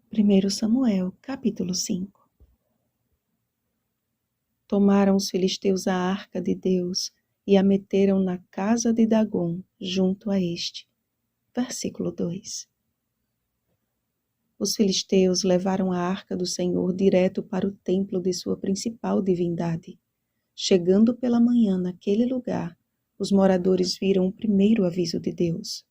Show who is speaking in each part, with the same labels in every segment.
Speaker 1: 1 Samuel, capítulo 5. Tomaram os filisteus a arca de Deus e a meteram na casa de Dagom, junto a este. Versículo 2. Os filisteus levaram a arca do Senhor direto para o templo de sua principal divindade. Chegando pela manhã naquele lugar, os moradores viram o primeiro aviso de Deus.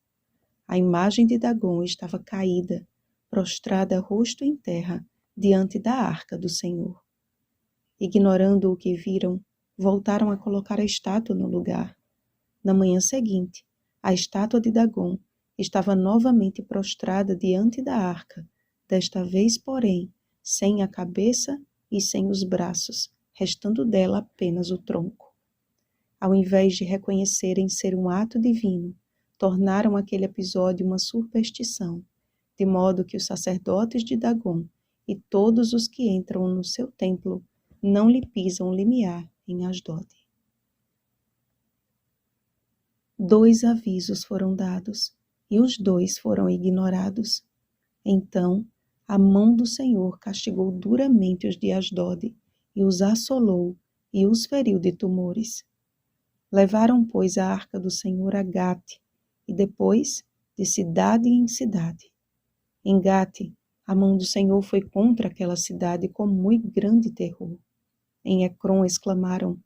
Speaker 1: A imagem de Dagom estava caída, prostrada rosto em terra, diante da arca do Senhor. Ignorando o que viram, voltaram a colocar a estátua no lugar. Na manhã seguinte, a estátua de Dagom estava novamente prostrada diante da arca, desta vez, porém, sem a cabeça e sem os braços, restando dela apenas o tronco. Ao invés de reconhecerem ser um ato divino, tornaram aquele episódio uma superstição, de modo que os sacerdotes de Dagom e todos os que entram no seu templo não lhe pisam limiar em Asdod. 2 avisos foram dados, e os 2 foram ignorados. Então, a mão do Senhor castigou duramente os de Asdod, e os assolou, e os feriu de tumores. Levaram, pois, a arca do Senhor a Gate, e depois de cidade em cidade. Em Gate, a mão do Senhor foi contra aquela cidade com muito grande terror. Em Ecrom exclamaram: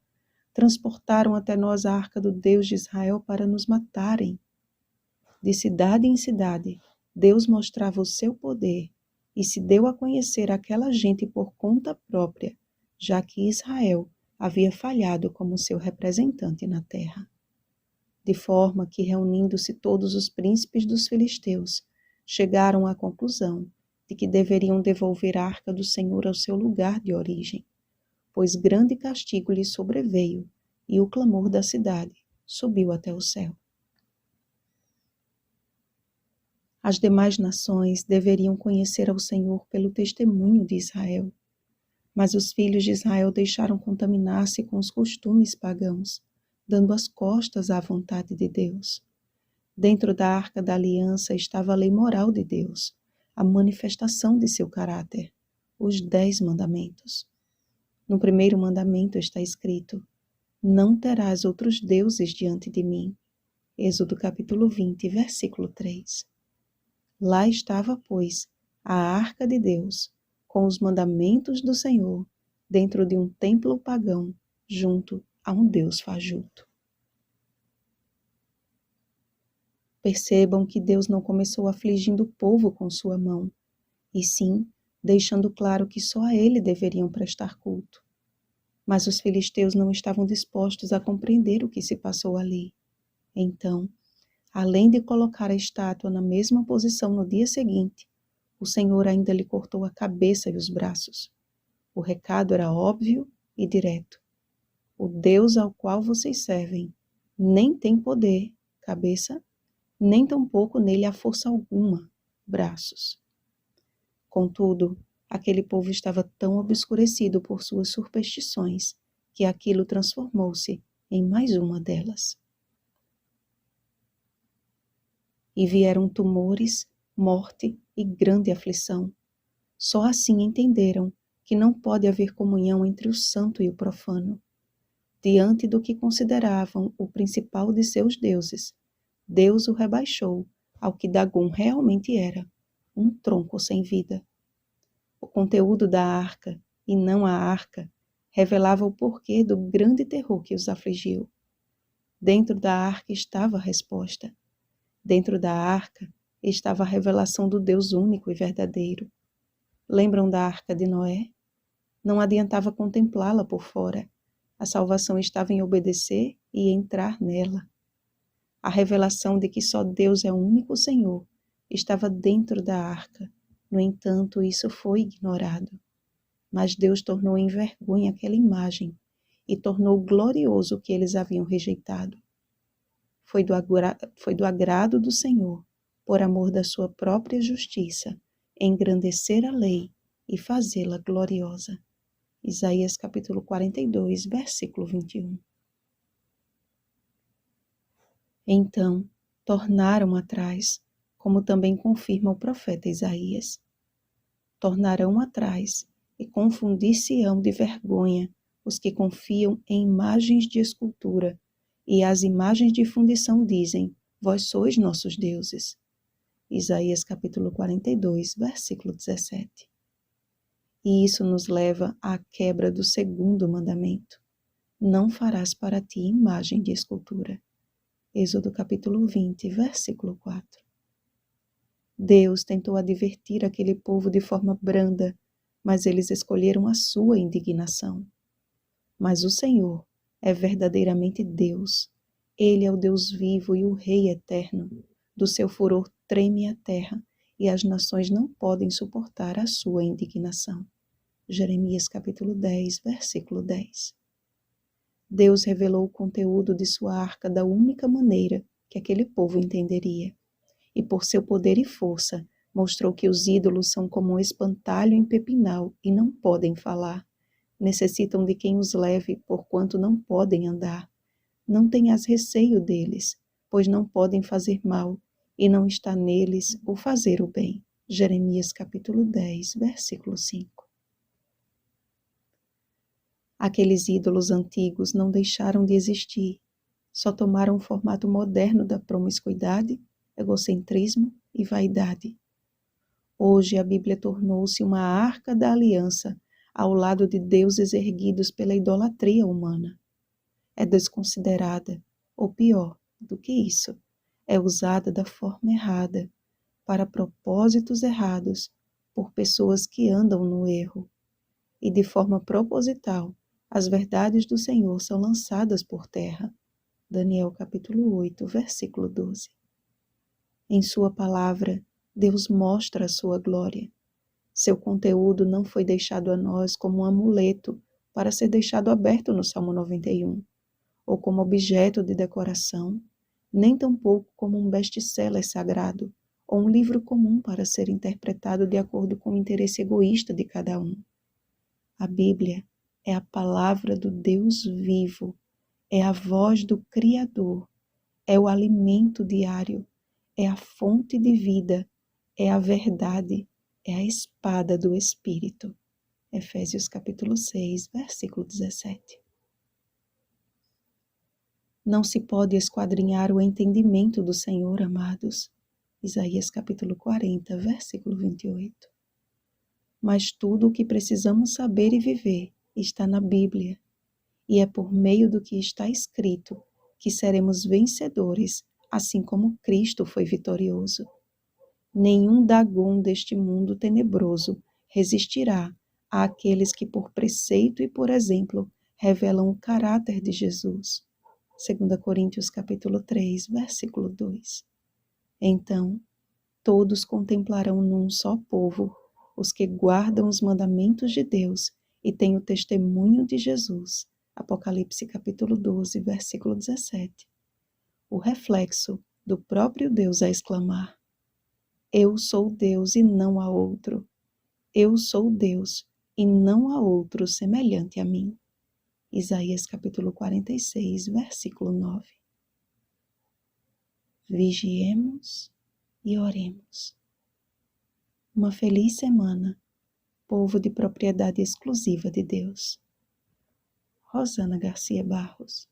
Speaker 1: transportaram até nós a arca do Deus de Israel para nos matarem. De cidade em cidade, Deus mostrava o seu poder e se deu a conhecer àquela gente por conta própria, já que Israel havia falhado como seu representante na terra. De forma que, reunindo-se todos os príncipes dos filisteus, chegaram à conclusão de que deveriam devolver a arca do Senhor ao seu lugar de origem, pois grande castigo lhe sobreveio, e o clamor da cidade subiu até o céu. As demais nações deveriam conhecer ao Senhor pelo testemunho de Israel, mas os filhos de Israel deixaram contaminar-se com os costumes pagãos, dando as costas à vontade de Deus. Dentro da arca da aliança estava a lei moral de Deus, a manifestação de seu caráter, os 10 mandamentos. No primeiro mandamento está escrito: não terás outros deuses diante de mim. Êxodo capítulo 20, versículo 3. Lá estava, pois, a arca de Deus, com os mandamentos do Senhor, dentro de um templo pagão, junto a um Deus fajuto. Percebam que Deus não começou afligindo o povo com sua mão, e sim deixando claro que só a ele deveriam prestar culto. Mas os filisteus não estavam dispostos a compreender o que se passou ali. Então, além de colocar a estátua na mesma posição no dia seguinte, o Senhor ainda lhe cortou a cabeça e os braços. O recado era óbvio e direto. O Deus ao qual vocês servem nem tem poder, cabeça, nem tampouco nele há força alguma, braços. Contudo, aquele povo estava tão obscurecido por suas superstições que aquilo transformou-se em mais uma delas. E vieram tumores, morte e grande aflição. Só assim entenderam que não pode haver comunhão entre o santo e o profano. Diante do que consideravam o principal de seus deuses, Deus o rebaixou ao que Dagom realmente era, um tronco sem vida. O conteúdo da arca, e não a arca, revelava o porquê do grande terror que os afligiu. Dentro da arca estava a resposta. Dentro da arca estava a revelação do Deus único e verdadeiro. Lembram da arca de Noé? Não adiantava contemplá-la por fora. A salvação estava em obedecer e entrar nela. A revelação de que só Deus é o único Senhor estava dentro da arca. No entanto, isso foi ignorado. Mas Deus tornou em vergonha aquela imagem e tornou glorioso o que eles haviam rejeitado. Foi do agrado do Senhor, por amor da sua própria justiça, engrandecer a lei e fazê-la gloriosa. Isaías capítulo 42, versículo 21. Então, tornaram atrás, como também confirma o profeta Isaías. tornarão atrás e confundir-se-ão de vergonha os que confiam em imagens de escultura, e as imagens de fundição dizem: vós sois nossos deuses. Isaías capítulo 42, versículo 17. E isso nos leva à quebra do segundo mandamento: não farás para ti imagem de escultura. Êxodo capítulo 20, versículo 4. Deus tentou advertir aquele povo de forma branda, mas eles escolheram a sua indignação. Mas o Senhor é verdadeiramente Deus. Ele é o Deus vivo e o Rei eterno. Do seu furor treme a terra, e as nações não podem suportar a sua indignação. Jeremias capítulo 10, versículo 10. Deus revelou o conteúdo de sua arca da única maneira que aquele povo entenderia. E por seu poder e força, mostrou que os ídolos são como um espantalho em pepinal e não podem falar. Necessitam de quem os leve, porquanto não podem andar. Não tenhas receio deles, pois não podem fazer mal, e não está neles o fazer o bem. Jeremias capítulo 10, versículo 5. Aqueles ídolos antigos não deixaram de existir, só tomaram o formato moderno da promiscuidade, egocentrismo e vaidade. Hoje a Bíblia tornou-se uma arca da aliança ao lado de deuses erguidos pela idolatria humana. É desconsiderada, ou pior do que isso, é usada da forma errada, para propósitos errados, por pessoas que andam no erro. E de forma proposital, as verdades do Senhor são lançadas por terra. Daniel capítulo 8, versículo 12. Em sua palavra, Deus mostra a sua glória. Seu conteúdo não foi deixado a nós como um amuleto para ser deixado aberto no Salmo 91, ou como objeto de decoração, nem tampouco como um best-seller sagrado, ou um livro comum para ser interpretado de acordo com o interesse egoísta de cada um. A Bíblia é a palavra do Deus vivo, é a voz do Criador, é o alimento diário, é a fonte de vida, é a verdade, é a espada do Espírito. Efésios capítulo 6, versículo 17. Não se pode esquadrinhar o entendimento do Senhor, amados. Isaías capítulo 40, versículo 28. Mas tudo o que precisamos saber e viver está na Bíblia, e é por meio do que está escrito que seremos vencedores, assim como Cristo foi vitorioso. Nenhum Dagon deste mundo tenebroso resistirá àqueles que por preceito e por exemplo revelam o caráter de Jesus. 2 Coríntios capítulo 3, versículo 2. Então, todos contemplarão num só povo os que guardam os mandamentos de Deus e têm o testemunho de Jesus. Apocalipse capítulo 12, versículo 17. O reflexo do próprio Deus a exclamar: eu sou Deus e não há outro. Eu sou Deus e não há outro semelhante a mim. Isaías capítulo 46, versículo 9. Vigiemos e oremos. Uma feliz semana, povo de propriedade exclusiva de Deus. Rosana Garcia Barros.